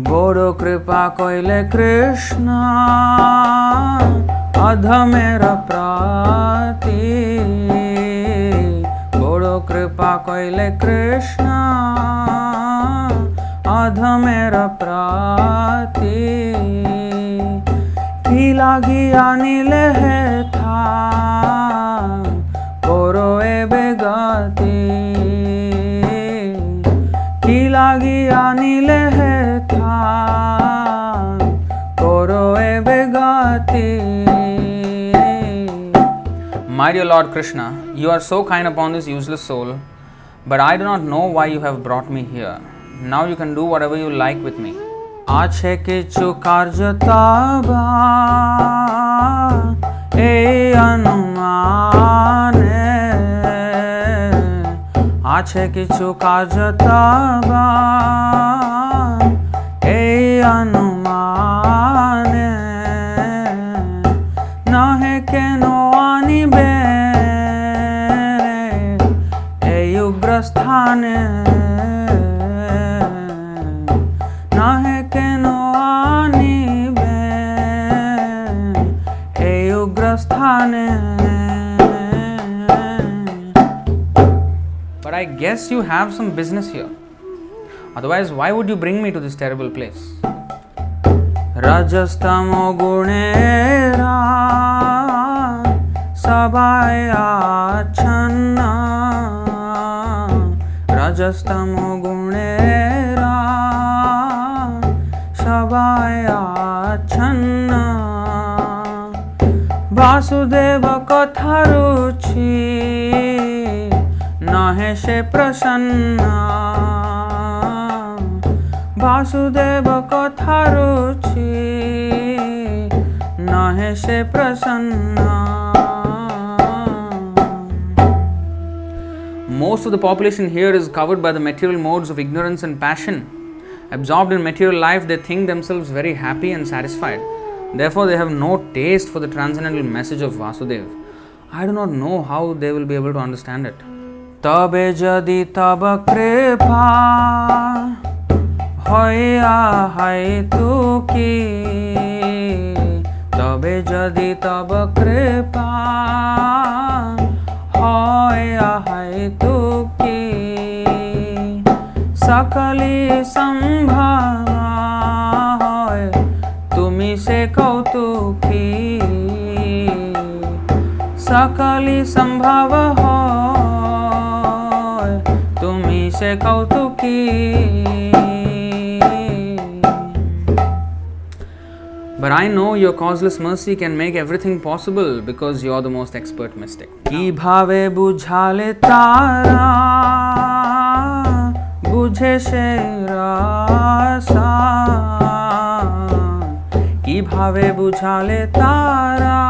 বড় কৃপা কইলে কৃষ্ণ অধমের প্রতি বড় কৃপা কইলে কৃষ্ণ অধমের প্রতি কি লাগিয়া নিলে হেথা করো এবে গতি কি লাগিয়া নিলে হেথা করো এবে গতি. My dear Lord Krishna, you are so kind upon this useless soul, but I do not know why you have brought me here. Now you can do whatever you like with me. আছে কিছু কার্য তবা এই অনুমানে আছে কিছু কার্য তবা এই অনুমানে নহে কেন আনিবে এই উগ্রস্থানে নহে কেন আনিবে এই উগ্রস্থানে. But I guess you have some business here. Otherwise, why would you bring me to this terrible place? Rajastamo gunera sabai achanna Rajastamo gunera sabai achanna Vasudeva katha ruchi nahe se prasanna Vasudev कथा रुचि नहे से प्रसन्न. Most of the population here is covered by the material modes of ignorance and passion. Absorbed in material life, they think themselves very happy and satisfied. Therefore, they have no taste for the transcendental message of Vasudeva. I do not know how they will be able to understand it. Tabe jadi taba kripa হইয়া হাইতু কি তবে যদি তব কৃপা হইয়া হাইতু কি সকলি সম্ভব হয় তুমি সে কৌতুকি সকলি সম্ভব হয় তুমি সে কৌতুকি. But I know your causeless mercy can make everything possible because you are the most expert mystic. Ki bhave bujhale tara bujhe se rasa Ki bhave bujhale tara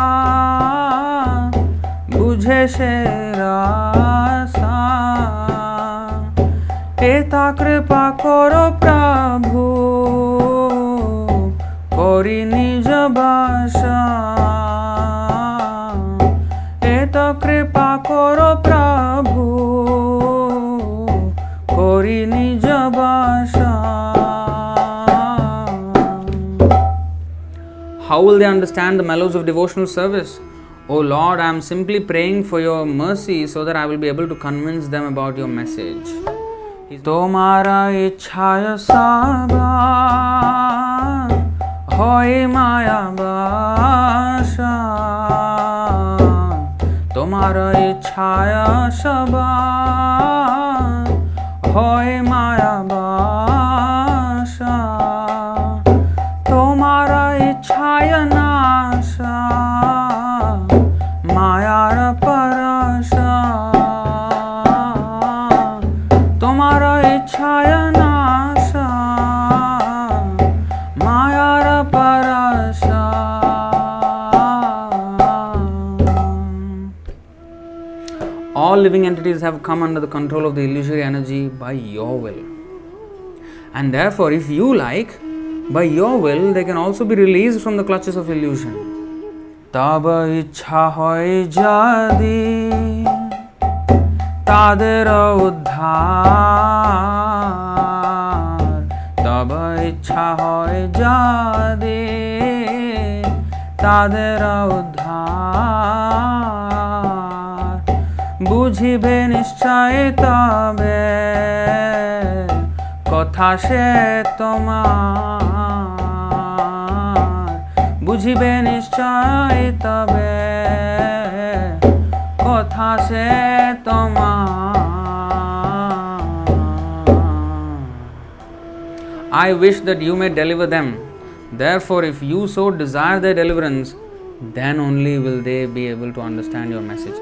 bujhe se rasa Eta kripa koro prabhu করি নিজ বাসা এত কৃপা করো প্রভু করি নিজ বাসা. How will they understand the mellows of devotional service? Oh Lord, I am simply praying for your mercy so that I will be able to convince them about your message. তোমারা ইচ্ছায় সাবা হয় মায়া বাসা তোমার ইচ্ছায় সবা হয় মায়া বাসা তোমার ইচ্ছায় নাশা মায়ার পরশা তোমার ইচ্ছায় নাশা মায়ার Parsha. All living entities have come under the control of the illusory energy by your will. And therefore, if you like, by your will, they can also be released from the clutches of illusion. Taba ichha hoy jadi তাদের উদ্ধার তব ইচ্ছা হয় যদি তাদের উদ্ধার বুঝিবে নিশ্চয় তবে কথা সে তোমার বুঝিবে নিশ্চয় তবে কথা সে তোমার I wish that you may deliver them. Therefore, if you so desire their deliverance, then only will they be able to understand your message.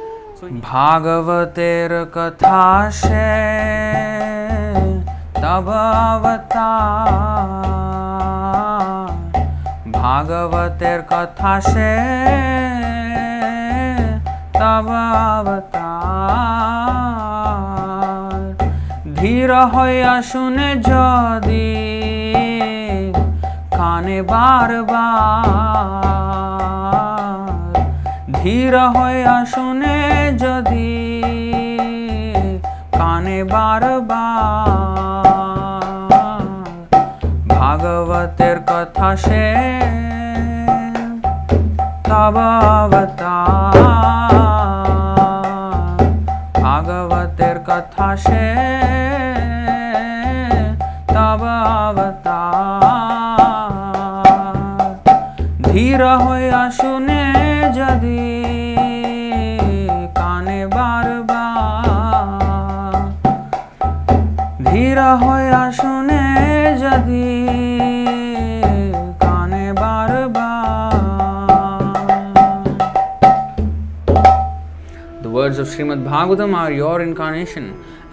Bhagavater katha se tab avatar Bhagavater katha se tab avatar ধীর হইয়া শুনে যদি কানে বারবার ধীর হইয়া শুনে যদি কানে বারবার ভাগবতের কথা সে তব অবতার ভাগবতের কথা সে তব অবতার ধীর হইয়া শুনে যদি কানে বারবার ধীর হইয়া শুনে যদি কানে বারবার The words of Srimad Bhagavatam are your incarnation,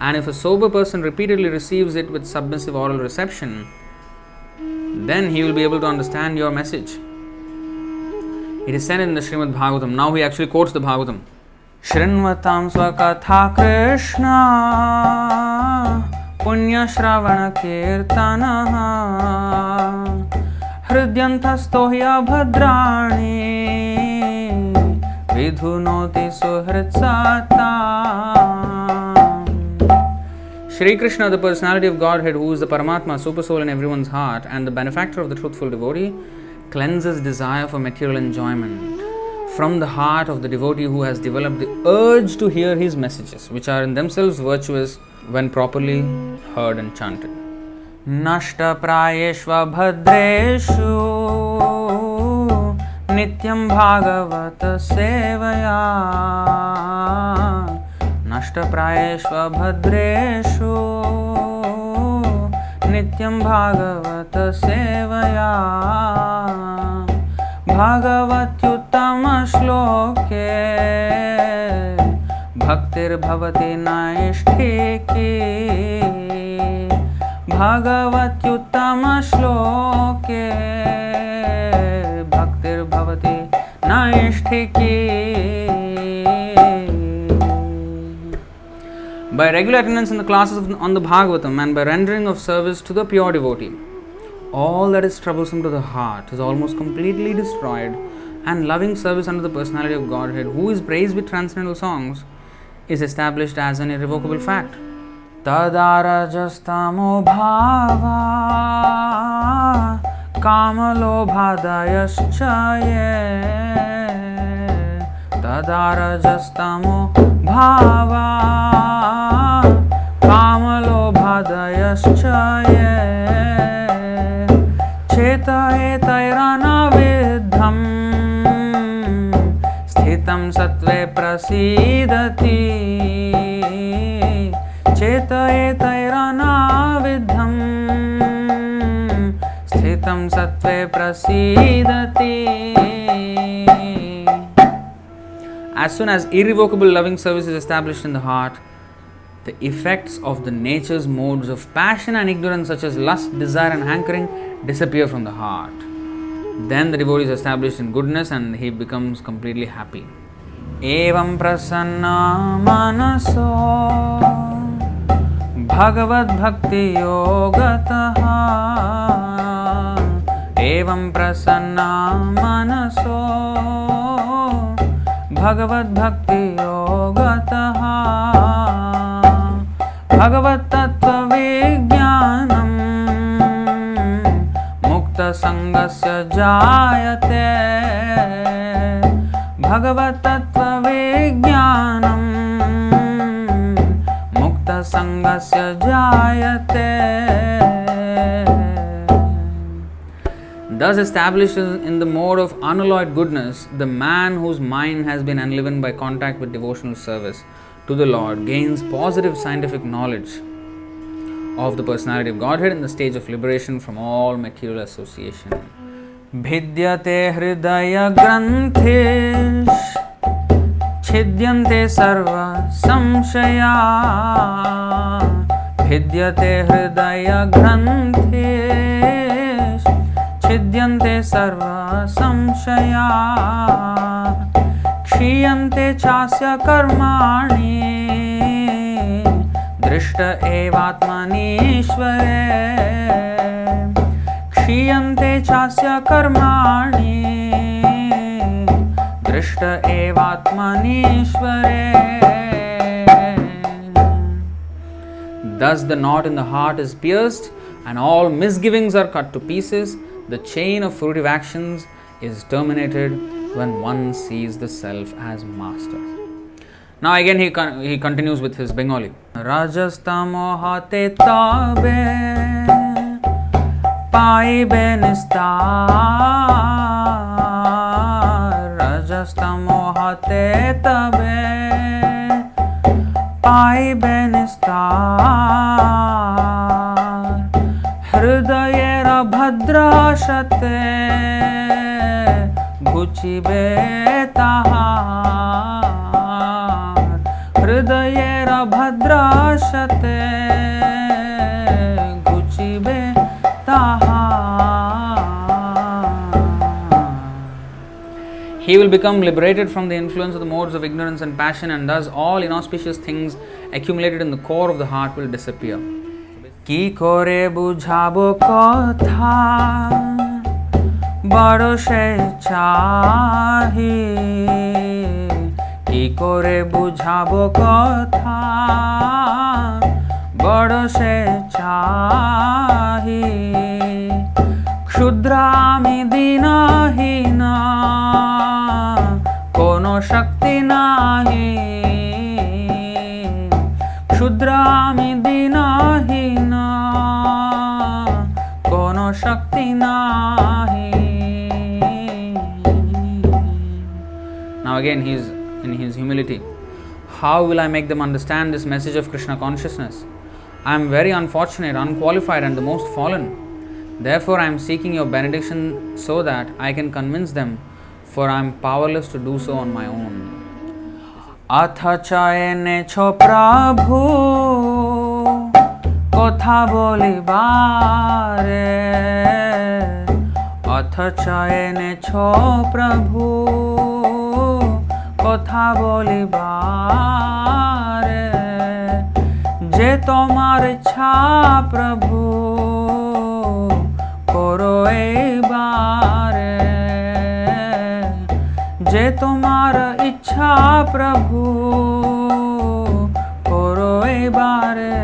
and if a sober person repeatedly receives it with submissive oral reception, then he will be able to understand your message. It is said in the Srimad Bhagavatam. Now he actually quotes the Bhagavatam. Shrinvatam swakatha Krishna punya shravana kirtanaha hridyantastohya bhadrani vidhunoti suhritsatam. Shri Krishna, the personality of Godhead, who is the Paramatma, super soul in everyone's heart, and the benefactor of the truthful devotee, cleanses desire for material enjoyment from the heart of the devotee who has developed the urge to hear his messages, which are in themselves virtuous when properly heard and chanted. Nashta prayeshva bhadreshu nityam bhagavata sevaya Nashta prayeshva bhadreshu nityam bhagavata sevaya Bhagavatyuttama shloke bhaktir bhavati naishtiki Bhagavatyuttama shloke bhaktir bhavati naishtiki. By regular attendance in the classes on the Bhagavatam and by rendering of service to the pure devotee, all that is troublesome to the heart is almost completely destroyed, and loving service under the personality of Godhead, who is praised with transcendental songs, is established as an irrevocable fact. Tadarajastamo bhava kamalobhadayaschaye Tadarajastamo bhava kamalobhadayaschaye Chetayetairanavidham sthitam satve prasidati Chetayetairanavidham sthitam satve prasidati. As soon as irrevocable loving service is established in the heart, the effects of the nature's modes of passion and ignorance such as lust, desire and hankering disappear from the heart. Then the devotee is established in goodness and he becomes completely happy. Evam prasanna manaso bhagavad bhakti yogataha Evam prasanna manaso bhagavad bhakti yogataha Bhagavat tattva vijnanam मुक्तसङ्गस्य जायते भगवतत्त्वविज्ञानम् मुक्तसङ्गस्य जायते. Thus established in the mode of unalloyed goodness, the man whose mind has been enlivened by contact with devotional service to the Lord gains positive scientific knowledge of the personality of Godhead in the stage of liberation from all material association. Bhidyate hridaya granthesh छिद्यन्ते सर्व संशया भिद्यते हृदय ग्रन्थेश छिद्यन्ते सर्व संशया क्षीयन्ते चास्य कर्माणि दृष्ट एवात्मनीश्वरे क्षीयन्ते चास्य कर्माणि दृष्ट एवात्मनीश्वरे. Thus the knot in the heart is pierced and all misgivings are cut to pieces. The chain of fruitive actions is terminated when one sees the self as master. Now again he continues with his Bengali. Rajastamo hate tabe paibe nistar Rajastamo hate tabe paibe nistar Hridayera bhadrashate ghuchibe tahar Hridayera bhadrashate ghuchibe tahar. He will become liberated from the influence of the modes of ignorance and passion, and thus all inauspicious things accumulated in the core of the heart will disappear. Ki kore bujhabo kotha bado she chahi Ki kore bujhabo kotha bado she chahi Kshudra dinahina kono shakti nahi Kshudra dinahina kono shakti nahi. Now again he is in his humility. How will I make them understand this message of Krishna consciousness? I am very unfortunate, unqualified and the most fallen. Therefore I am seeking your benediction so that I can convince them, for I am powerless to do so on my own. Atha chayene cho prabhu kotha bolibare Atha chayene cho prabhu kotha bolibare Je tomar ichha prabhu koro ebare Je tomar ichha prabhu koro ebare.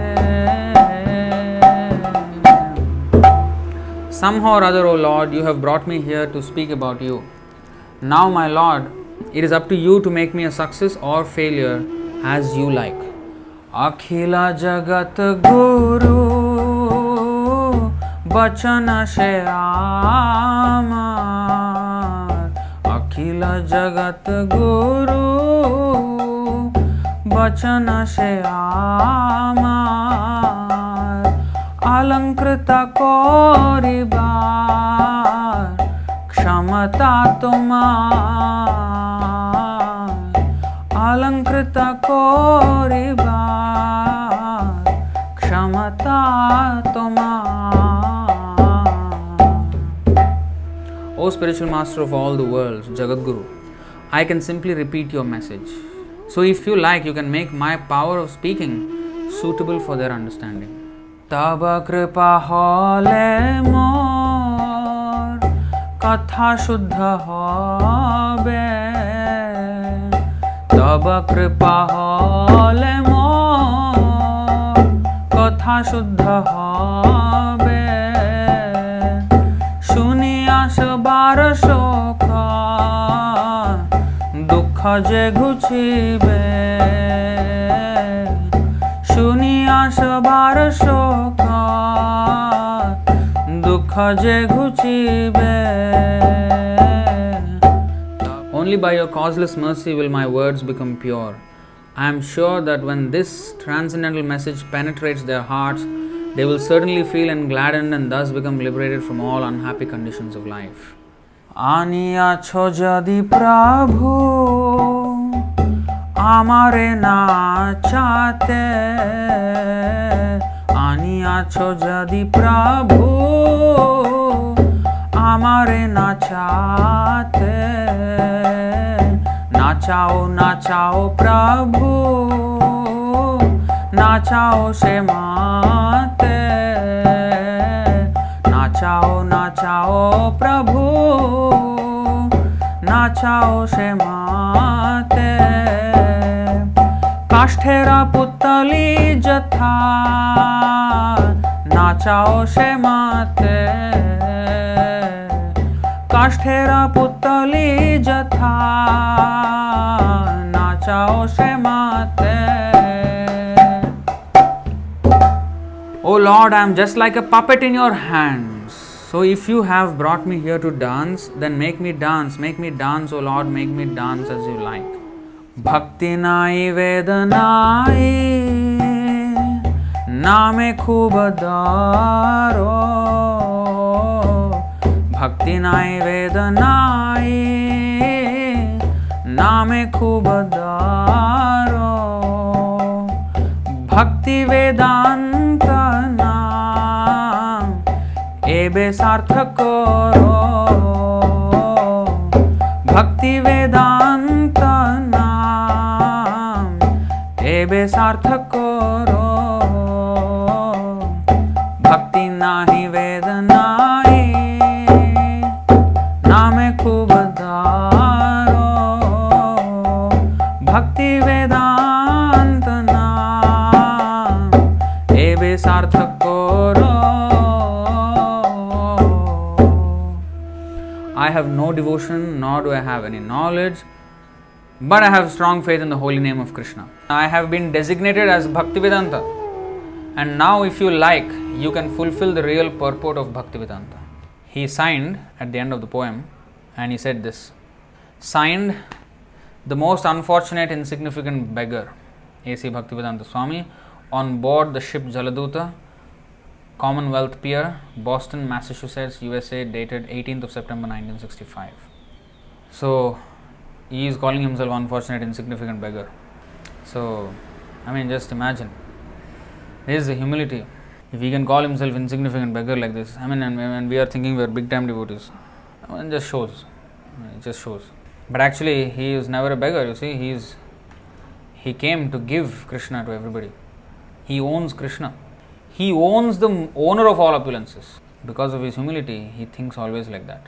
Somehow or other, O Lord, you have brought me here to speak about you. Now, my Lord, it is up to you to make me a success or failure as you like. Akhila Jagat Guru Bachana she amar Akhila Jagat Guru Bachana she amar Alankrita koribar Kshamata tumar Alankrita koribar Kshamata tumar. O spiritual master of all the worlds, Jagadguru, I can simply repeat your message. So if you like, you can make my power of speaking suitable for their understanding. Taba kripa hole mor katha shuddha hobe Taba kripa hole mor katha shuddha hobe আসবার শোক দুঃখ যে ঘুচিবে শুনি আসবার শোক দুঃখ যে ঘুচিবে Only by your causeless mercy will my words become pure. I am sure that when this transcendental message penetrates their hearts, they will certainly feel and gladdened and thus become liberated from all unhappy conditions of life. আনিয়াছো যদি প্রভু আমারে নাচাতে আনিয়াছো যদি প্রভু আমারে নাচাতে নাচাও নাচাও প্রভু নাচাও সে মাতে নাচাও নাচাও প্রভু নাচাও সে মাতে কাষ্ঠেরা পুতলি যথা নাচাও সে মাতে কাষ্ঠেরা পুতলি যথা নাচাও সে মাতে Oh Lord, I am just like a puppet in your hands. So if you have brought me here to dance, then make me dance, oh Lord, make me dance as you like. Bhakti nai vedanai name khub daro Bhakti nai vedanai name khub daro Bhakti vedanta naam ebe sarthak karo Bhakti vedanta naam ebe sarthak karo Bhakti nahi vedanai name khub daro Bhakti vedanta naam ebe sarthak karo I have no devotion, nor do I have any knowledge, but I have strong faith in the holy name of Krishna. I have been designated as Bhaktivedanta, and now if you like, you can fulfill the real purport of Bhaktivedanta. He signed at the end of the poem, and he said this, signed the most unfortunate insignificant beggar, A.C. Bhaktivedanta Swami, on board the ship Jaladuta, Commonwealth Pier, Boston, Massachusetts, USA, dated 18th of September 1965. So, he is calling himself unfortunate, insignificant beggar. So, I mean, just imagine. This is the humility. If he can call himself insignificant beggar like this, I mean, and we are thinking we are big time devotees, I mean, it just shows. It just shows. But actually, he is never a beggar, you see. He came to give Krishna to everybody. He owns Krishna. He owns the owner of all opulences. Because of his humility, he thinks always like that.